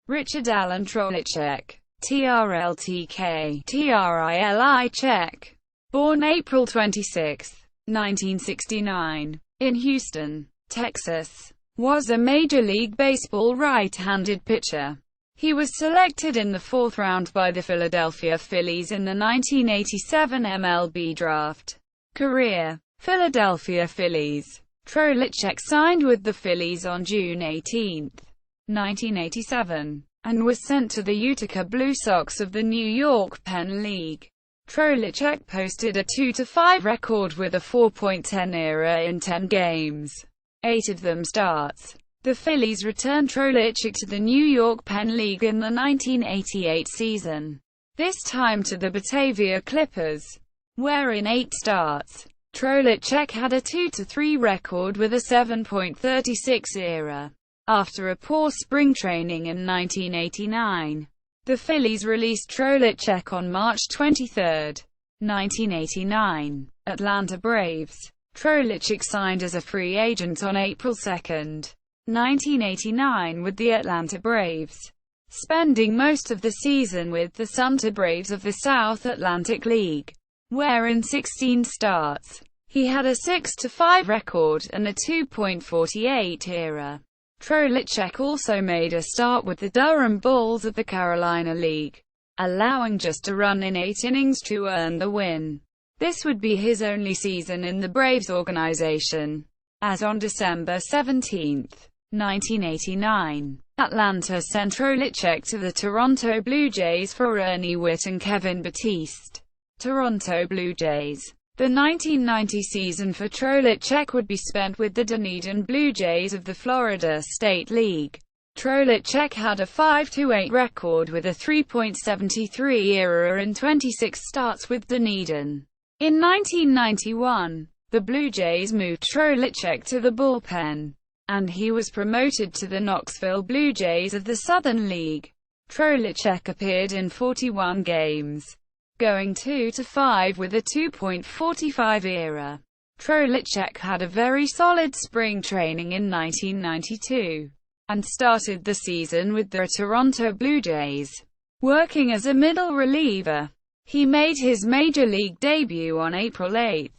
Richard Alan Trlicek, TRL-TK, TRIL-I-chek, born April 26, 1969, in Houston, Texas, was a Major League Baseball right-handed pitcher. He was selected in the fourth round by the Philadelphia Phillies in the 1987 MLB Draft. Career: Philadelphia Phillies. Trlicek signed with the Phillies on June 18, 1987, and was sent to the Utica Blue Sox of the New York Penn League. Trlicek posted a 2-5 record with a 4.10 ERA in 10 games, 8 of them starts. The Phillies returned Trlicek to the New York Penn League in the 1988 season, this time to the Batavia Clippers, where in 8 starts, Trlicek had a 2-3 record with a 7.36 ERA. After a poor spring training in 1989, the Phillies released Trlicek on March 23, 1989. Atlanta Braves. Trlicek signed as a free agent on April 2, 1989 with the Atlanta Braves, spending most of the season with the Sumter Braves of the South Atlantic League, where in 16 starts, he had a 6-5 record and a 2.48 ERA. Trlicek also made a start with the Durham Bulls of the Carolina League, allowing just a run in 8 innings to earn the win. This would be his only season in the Braves organization, as on December 17, 1989, Atlanta sent Trlicek to the Toronto Blue Jays for Ernie Whitt and Kevin Batiste. Toronto Blue Jays. The 1990 season for Trlicek would be spent with the Dunedin Blue Jays of the Florida State League. Trlicek had a 5-8 record with a 3.73 ERA in 26 starts with Dunedin. In 1991, the Blue Jays moved Trlicek to the bullpen, and he was promoted to the Knoxville Blue Jays of the Southern League. Trlicek appeared in 41 games, going 2-5 with a 2.45 ERA. Trlicek had a very solid spring training in 1992, and started the season with the Toronto Blue Jays, working as a middle reliever. He made his Major League debut on April 8,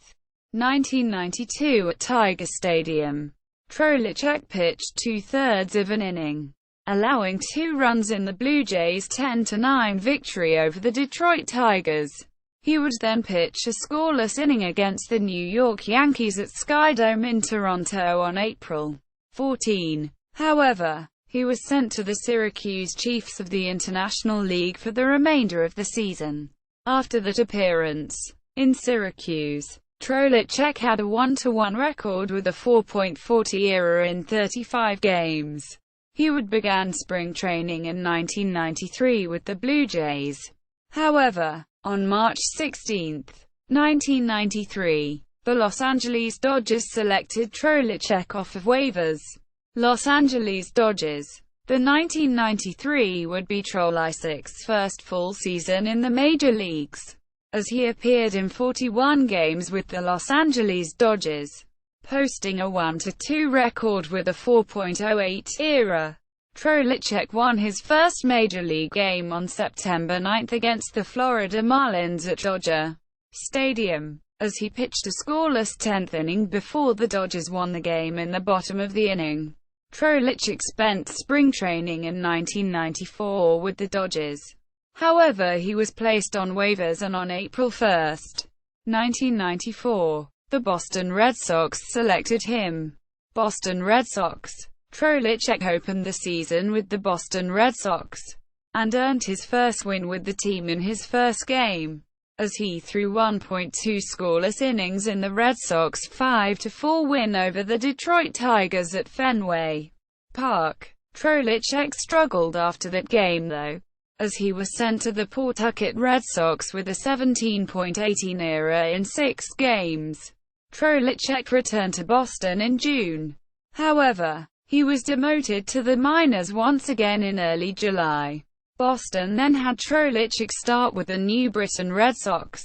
1992 at Tiger Stadium. Trlicek pitched 2/3 of an inning, allowing 2 runs in the Blue Jays' 10-9 victory over the Detroit Tigers. He would then pitch a scoreless inning against the New York Yankees at Skydome in Toronto on April 14. However, he was sent to the Syracuse Chiefs of the International League for the remainder of the season. After that appearance in Syracuse, Trlicek had a 1-1 record with a 4.40 ERA in 35 games. He would begin spring training in 1993 with the Blue Jays. However, on March 16, 1993, the Los Angeles Dodgers selected Trlicek off of waivers. Los Angeles Dodgers. The 1993 would be Trlicek's first full season in the major leagues, as he appeared in 41 games with the Los Angeles Dodgers, posting a 1-2 record with a 4.08 ERA. Trlicek won his first major league game on September 9 against the Florida Marlins at Dodger Stadium, as he pitched a scoreless 10th inning before the Dodgers won the game in the bottom of the inning. Trlicek spent spring training in 1994 with the Dodgers. However, he was placed on waivers, and on April 1, 1994, the Boston Red Sox selected him. Boston Red Sox. Trlicek opened the season with the Boston Red Sox, and earned his first win with the team in his first game, as he threw 1.2 scoreless innings in the Red Sox 5-4 win over the Detroit Tigers at Fenway Park. Trlicek struggled after that game though, as he was sent to the Pawtucket Red Sox with a 17.18 ERA in 6 games. Trlicek returned to Boston in June. However, he was demoted to the minors once again in early July. Boston then had Trlicek start with the New Britain Red Sox.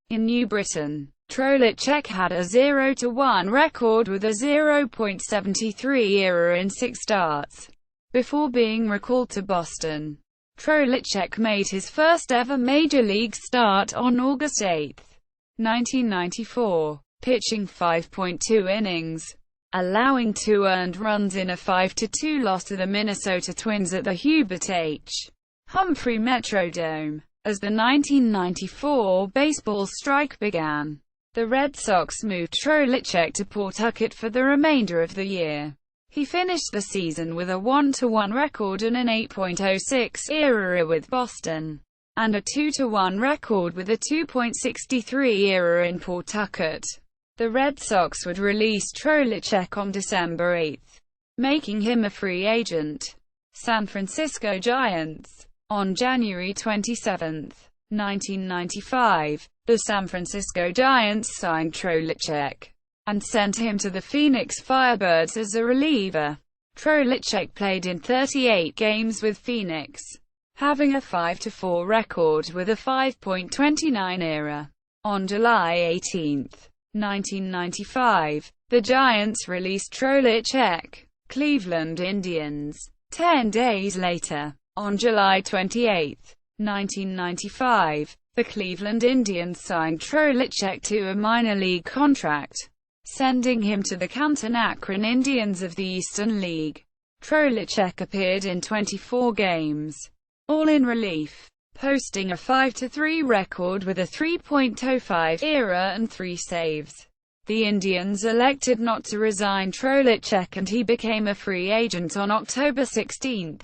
In New Britain, Trlicek had a 0-1 record with a 0.73 ERA in 6 starts. before being recalled to Boston. Trlicek made his first ever Major League start on August 8, 1994, pitching 5.2 innings, allowing 2 earned runs in a 5-2 loss to the Minnesota Twins at the Hubert H. Humphrey Metrodome. As the 1994 baseball strike began, the Red Sox moved Trlicek to Pawtucket for the remainder of the year. He finished the season with a 1-1 record and an 8.06 ERA with Boston, and a 2-1 record with a 2.63 ERA in Pawtucket. The Red Sox would release Trlicek on December 8, making him a free agent. San Francisco Giants. On January 27, 1995, the San Francisco Giants signed Trlicek and sent him to the Phoenix Firebirds as a reliever. Trlicek played in 38 games with Phoenix, having a 5-4 record with a 5.29 ERA. On July 18, 1995, the Giants released Trlicek. Cleveland Indians. 10 days later, on July 28, 1995, the Cleveland Indians signed Trlicek to a minor league contract, sending him to the Canton Akron Indians of the Eastern League. Trlicek appeared in 24 games, all in relief, posting a 5-3 record with a 3.05 ERA and 3 saves. The Indians elected not to resign Trlicek and he became a free agent on October 16,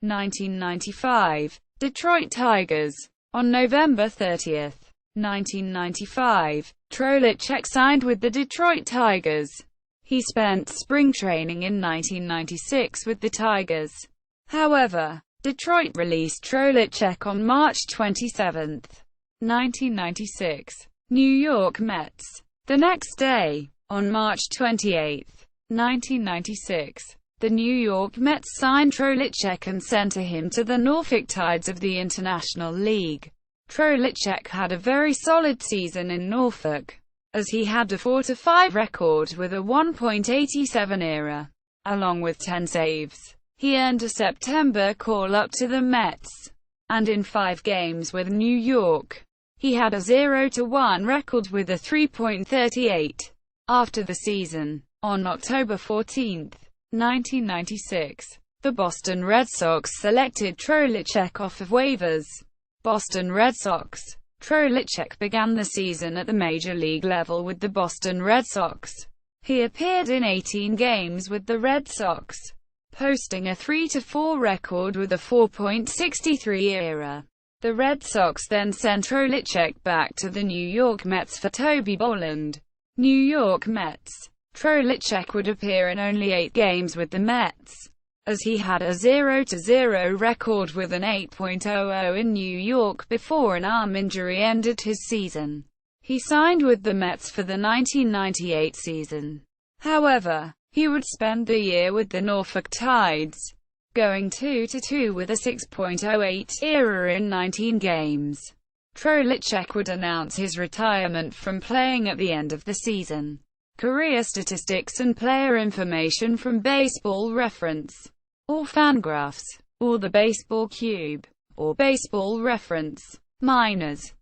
1995. Detroit Tigers. On November 30, 1995, Trlicek signed with the Detroit Tigers. He spent spring training in 1996 with the Tigers. However, Detroit released Trlicek on March 27, 1996. New York Mets. The next day, on March 28, 1996, the New York Mets signed Trlicek and sent him to the Norfolk Tides of the International League. Trlicek had a very solid season in Norfolk, as he had a 4-5 record with a 1.87 ERA, along with 10 saves. He earned a September call-up to the Mets, and in 5 games with New York, he had a 0-1 record with a 3.38. After the season, on October 14, 1996, the Boston Red Sox selected Trlicek off of waivers. Boston Red Sox. Trlicek began the season at the major league level with the Boston Red Sox. He appeared in 18 games with the Red Sox, posting a 3-4 record with a 4.63 ERA. The Red Sox then sent Trlicek back to the New York Mets for Toby Bolland. New York Mets. Trlicek would appear in only 8 games with the Mets, as he had a 0-0 record with an 8.00 in New York before an arm injury ended his season. He signed with the Mets for the 1998 season. However, he would spend the year with the Norfolk Tides, going 2-2 with a 6.08 ERA in 19 games. Trlicek would announce his retirement from playing at the end of the season. Career statistics and player information from Baseball Reference, or Fangraphs, or the Baseball Cube, or Baseball Reference. Minors.